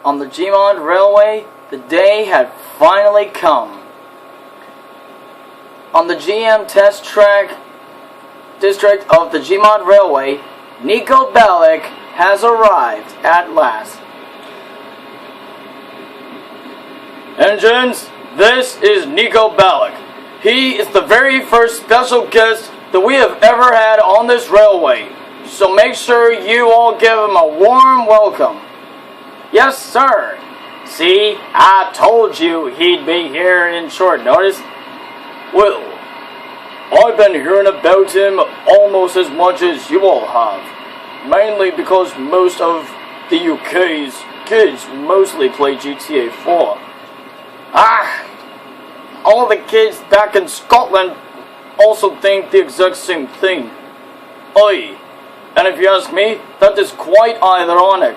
On the Gmod Railway, the day had finally come. On the GM test track district of the Gmod Railway, Niko Bellic has arrived at last. Engines, this is Niko Bellic. He is the very first special guest that we have ever had on this railway. So make sure you all give him a warm welcome. Yes, sir. See, I told you he'd be here in short notice. Well, I've been hearing about him almost as much as you all have. Mainly because most of the UK's kids mostly play GTA 4. All the kids back in Scotland also think the exact same thing. Oi, and if you ask me, that is quite ironic.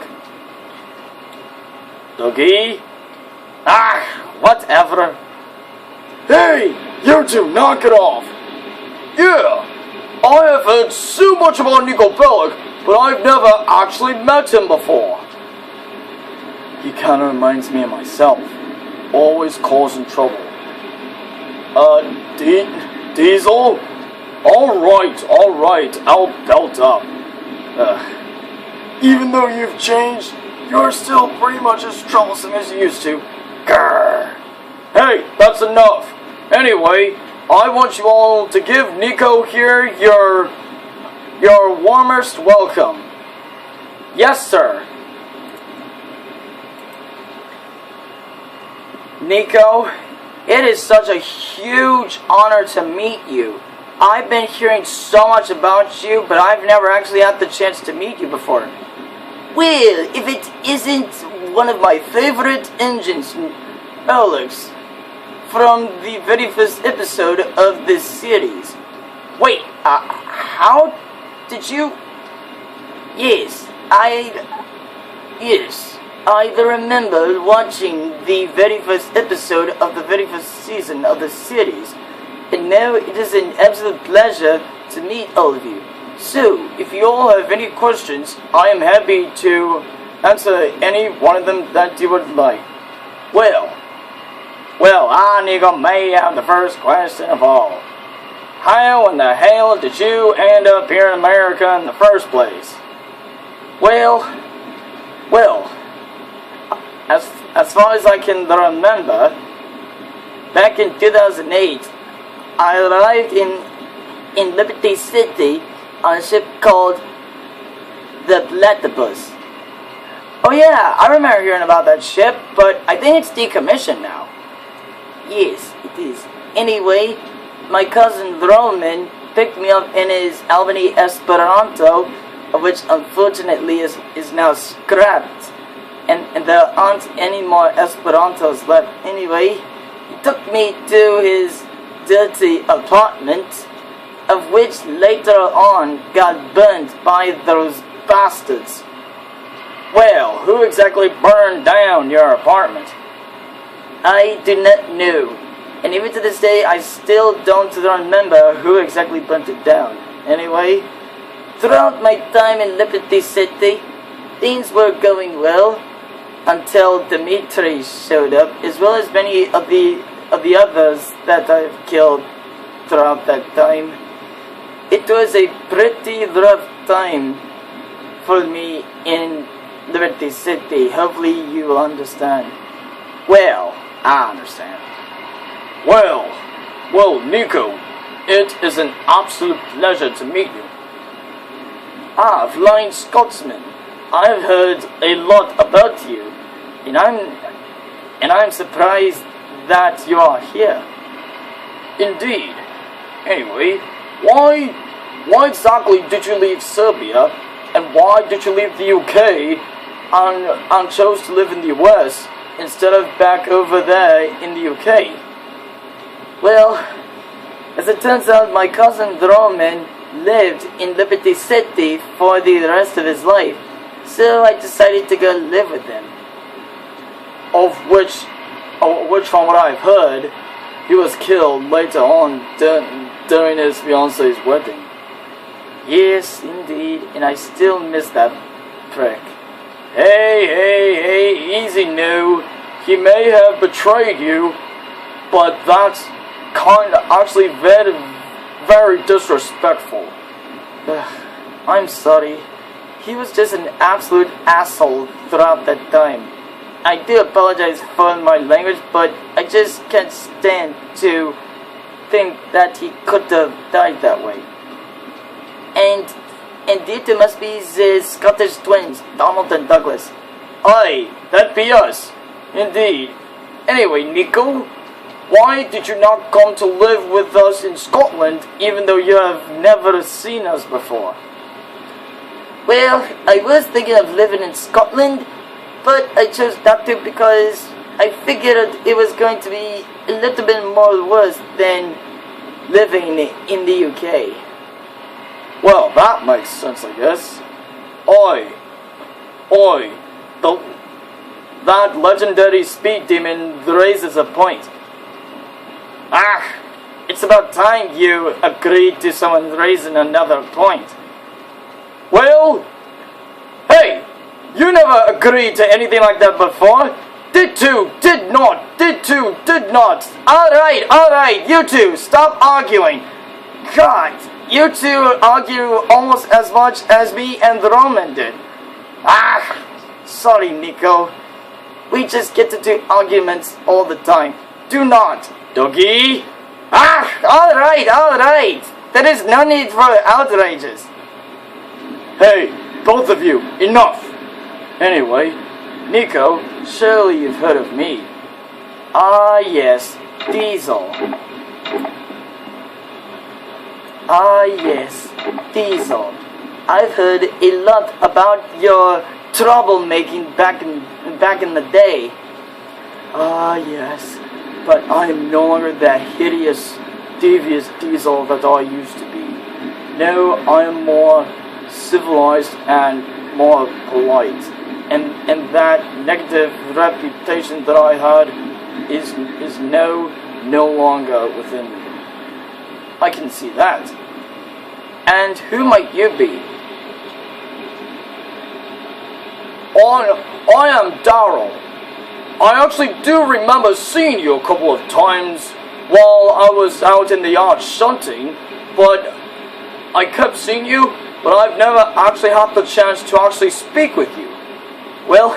Dougie? Whatever. Hey, you two, knock it off. Yeah, I have heard so much about Niko Bellic, but I've never actually met him before. He kinda reminds me of myself. Always causing trouble. Diesel? Alright, I'll belt up. Even though you've changed, you're still pretty much as troublesome as you used to. Grrr. Hey, that's enough. Anyway, I want you all to give Niko here your warmest welcome. Yes, sir. Niko, it is such a huge honor to meet you. I've been hearing so much about you, but I've never actually had the chance to meet you before. Well, if it isn't one of my favorite engines, Alex, from the very first episode of this series. Wait, how did you... Yes, I remember watching the very first episode of the very first season of the series, and now it is an absolute pleasure to meet all of you. So, if you all have any questions, I am happy to answer any one of them that you would like. Well, Niko may have the first question of all. How in the hell did you end up here in America in the first place? Well, as far as I can remember, back in 2008, I arrived in Liberty City on a ship called the Platypus. Oh yeah, I remember hearing about that ship, but I think it's decommissioned now. Yes, it is. Anyway, my cousin Roman picked me up in his Albany Esperanto, which unfortunately is now scrapped. And there aren't any more Esperantos left. Anyway, he took me to his dirty apartment, of which later on got burned by those bastards. Well, who exactly burned down your apartment? I do not know, and even to this day I still don't remember who exactly burnt it down. Anyway, throughout my time in Liberty City, things were going well until Dimitri showed up, as well as many of the others that I've killed throughout that time. It was a pretty rough time for me in Liberty City. Hopefully you will understand. Well, I understand. Well, Niko, it is an absolute pleasure to meet you. Flying Scotsman, I've heard a lot about you, and I'm surprised that you are here. Indeed. Anyway, why exactly did you leave Serbia, and why did you leave the UK and chose to live in the US instead of back over there in the UK? Well, as it turns out, my cousin Roman lived in Liberty City for the rest of his life, so I decided to go live with him. Of which from what I've heard, he was killed later on during his fiance's wedding. Yes, indeed, and I still miss that prick. Hey, easy now. He may have betrayed you, but that's actually very disrespectful. I'm sorry. He was just an absolute asshole throughout that time. I do apologize for my language, but I just can't stand to think that he could have died that way. And indeed, it must be the Scottish twins, Donald and Douglas. Aye, that be us. Indeed. Anyway, Nico, why did you not come to live with us in Scotland, even though you have never seen us before? Well, I was thinking of living in Scotland, but I chose not to because I figured it was going to be a little bit more worse than living in the UK. Well, that makes sense, I guess. Oi, that legendary speed demon raises a point. It's about time you agreed to someone raising another point. Well, hey, you never agreed to anything like that before. Did two, did not. Alright, you two, stop arguing. God, you two argue almost as much as me and the Roman did. Sorry, Nico. We just get to do arguments all the time. Do not, Doggy. Alright. There is no need for outrages. Hey, both of you, enough. Anyway, Nico, surely you've heard of me. Yes, Diesel. Yes, Diesel. I've heard a lot about your troublemaking back in the day. Yes, but I am no longer that hideous, devious Diesel that I used to be. No, I am more civilized and more polite. And that negative reputation that I had is no longer within me. I can see that. And who might you be? I am Daryl. I actually do remember seeing you a couple of times while I was out in the yard shunting, but I kept seeing you, but I've never actually had the chance to actually speak with you. Well,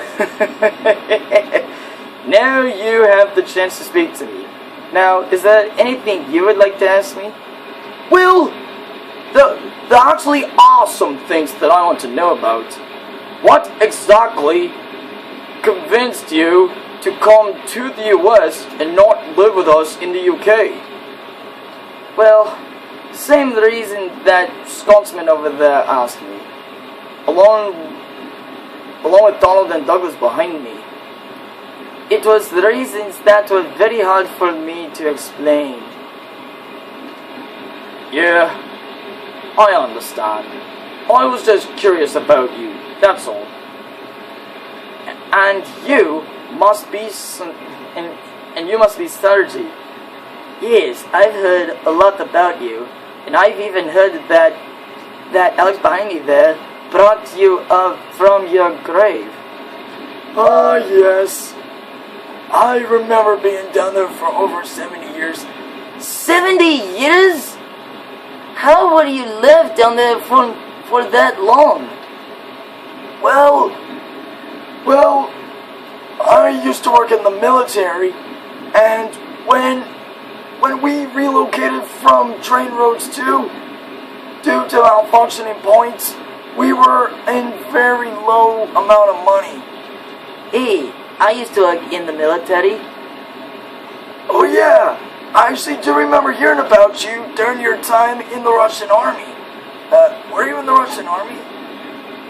now you have the chance to speak to me. Now, is there anything you would like to ask me? Well, there actually are some things that I want to know about. What exactly convinced you to come to the US and not live with us in the UK? Well, same reason that Scotsman over there asked me. Along with Donald and Douglas behind me. It was the reasons that were very hard for me to explain. Yeah, I understand. I was just curious about you, that's all. And you must be Sergi. Yes, I've heard a lot about you, and I've even heard that Alex behind me there brought you up from your grave. Yes. I remember being down there for over 70 years. 70 years? How would you live down there for that long? Well, I used to work in the military, and when we relocated from train roads due to malfunctioning points, we were in very low amount of money. Hey, I used to work in the military. Oh yeah, I actually do remember hearing about you during your time in the Russian army. Were you in the Russian army?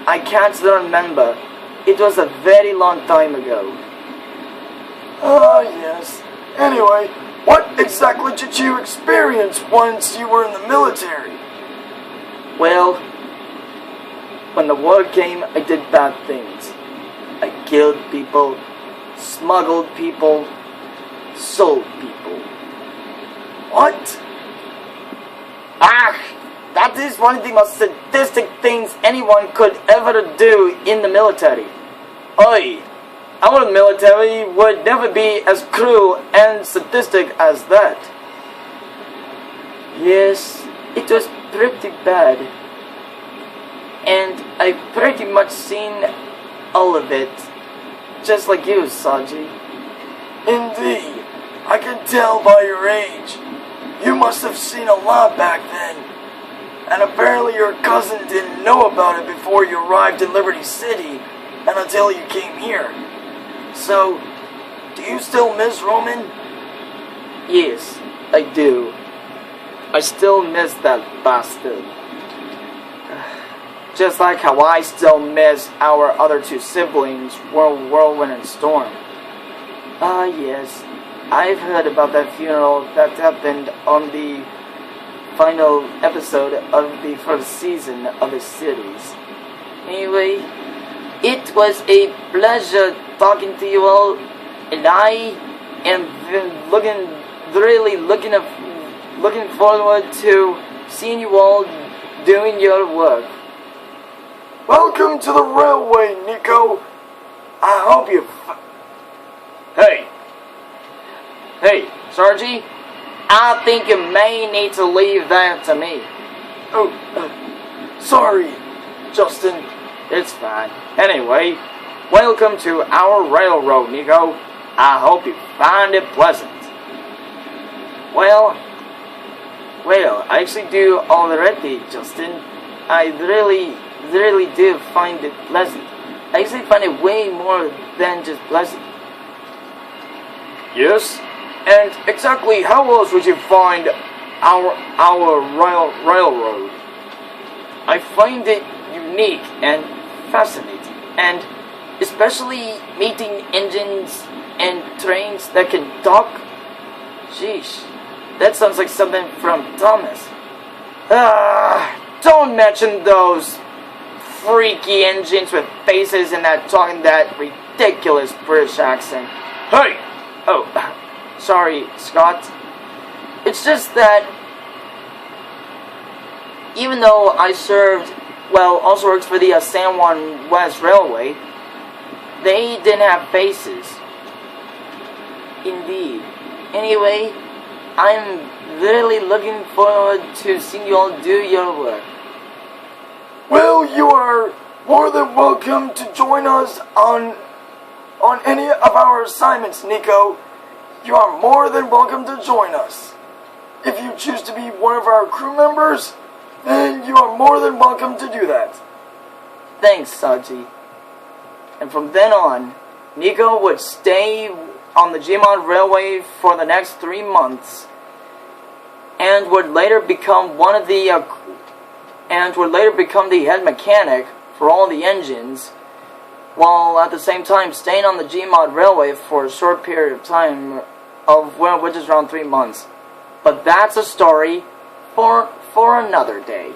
I can't remember. It was a very long time ago. Yes. Anyway, what exactly did you experience once you were in the military? Well, when the war came, I did bad things. I killed people, smuggled people, sold people. What? That is one of the most sadistic things anyone could ever do in the military. Oi! Our military would never be as cruel and sadistic as that. Yes, it was pretty bad. And I've pretty much seen all of it. Just like you, Saji. Indeed. I can tell by your age. You must have seen a lot back then. And apparently your cousin didn't know about it before you arrived in Liberty City and until you came here. So, do you still miss Roman? Yes, I do. I still miss that bastard. Just like how I still miss our other two siblings, Whirlwind and Storm. Ah, yes. I've heard about that funeral that happened on the final episode of the first season of the series. Anyway, it was a pleasure talking to you all, and I am really looking forward to seeing you all doing your work. Welcome to the railway, Nico. I hope you... Hey, Sargy, I think you may need to leave that to me. Oh, sorry, Justin. It's fine. Anyway, welcome to our railroad, Nico. I hope you find it pleasant. Well, I actually do already, Justin. I really do find it pleasant. I actually find it way more than just pleasant. Yes? And exactly how else would you find our railroad? I find it unique and fascinating, and especially meeting engines and trains that can talk. Sheesh, that sounds like something from Thomas. Don't mention those freaky engines with faces and that talking that ridiculous British accent. Hey! Oh, sorry, Scott. It's just that even though I also worked for the San Juan West Railway, they didn't have faces. Indeed. Anyway, I'm really looking forward to seeing you all do your work. Well, you are more than welcome to join us on any of our assignments, Nico. You are more than welcome to join us. If you choose to be one of our crew members, then you are more than welcome to do that. Thanks, Saji. And from then on, Nico would stay on the Gmod Railway for the next 3 months, and would later become the head mechanic for all the engines, while at the same time staying on the Gmod Railway for a short period of time, which is around 3 months. But that's a story for another day.